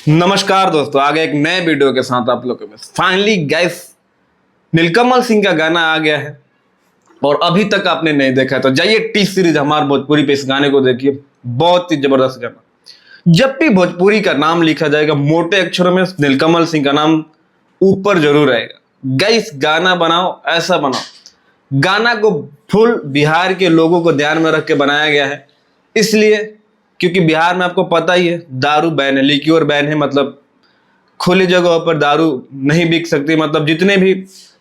नमस्कार दोस्तों, आगे एक नए वीडियो के साथ आप लोगों के फाइनली गाइस नीलकमल सिंह का गाना आ गया है और अभी तक आपने नहीं देखा है तो जाइए टी सीरीज हमारे भोजपुरी पे इस गाने को देखिए। बहुत ही जबरदस्त गाना। जब भी भोजपुरी का नाम लिखा जाएगा मोटे अक्षरों में नीलकमल सिंह का नाम ऊपर जरूर आएगा। गाइस गाना बनाओ, ऐसा बनाओ, गाना को फुल बिहार के लोगों को ध्यान में रख के बनाया गया है, इसलिए क्योंकि बिहार में आपको पता ही है दारू बैन है, लिक्योर बैन है, मतलब खुली जगहों पर दारू नहीं बिक सकती। मतलब जितने भी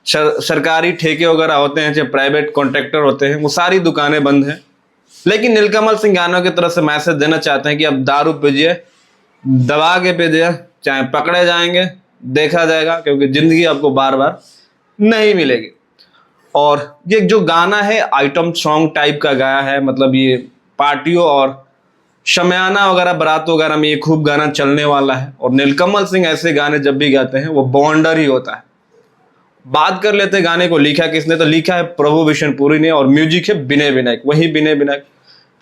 सरकारी ठेके वगैरह होते हैं, चाहे प्राइवेट कॉन्ट्रैक्टर होते हैं, वो सारी दुकानें बंद हैं। लेकिन नीलकमल सिंह गानों की तरफ से मैसेज देना चाहते हैं कि अब दारू पीजिए, दबा के पीजिए, चाहे पकड़े जाएंगे देखा जाएगा, क्योंकि जिंदगी आपको बार बार नहीं मिलेगी। और ये जो गाना है आइटम सॉन्ग टाइप का गाया है, मतलब ये पार्टियों और शमयाना वगैरह बारात वगैरह में ये खूब गाना चलने वाला है। और नीलकमल सिंह ऐसे गाने जब भी गाते हैं वो बॉन्डर ही होता है। बात कर लेते हैं गाने को लिखा किसने, तो लिखा है प्रभु विशनपुरी ने और म्यूजिक है विनय विनायक, वही विनय विनायक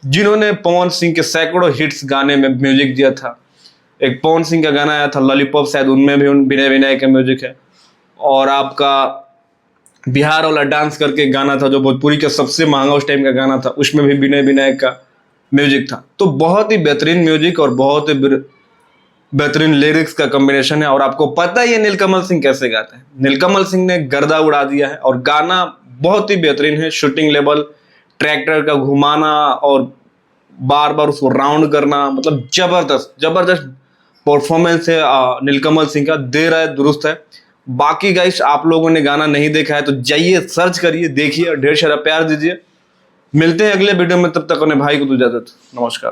जिन्होंने पवन सिंह के सैकड़ों हिट्स गाने में म्यूजिक दिया था। एक पवन सिंह का गाना आया था लॉलीपॉप, शायद उनमें भी विनय विनायक का म्यूजिक है। और आपका बिहार वाला डांस करके गाना था जो भोजपुरी का सबसे महंगा उस टाइम का गाना था, उसमें भी विनय विनायक का म्यूजिक था। तो बहुत ही बेहतरीन म्यूजिक और बहुत ही बेहतरीन लिरिक्स का कॉम्बिनेशन है। और आपको पता ही है नीलकमल सिंह कैसे गाते हैं। नीलकमल सिंह ने गर्दा उड़ा दिया है और गाना बहुत ही बेहतरीन है। शूटिंग लेवल, ट्रैक्टर का घुमाना और बार बार उसको राउंड करना, मतलब जबरदस्त जबरदस्त परफॉर्मेंस है नीलकमल सिंह का, दे रहा है, दुरुस्त है। बाकी गाइस आप लोगों ने गाना नहीं देखा है तो जाइए सर्च करिए, देखिए, ढेर सारा प्यार दीजिए। मिलते हैं अगले वीडियो में, तब तक अपने भाई को दो इजाजत। नमस्कार।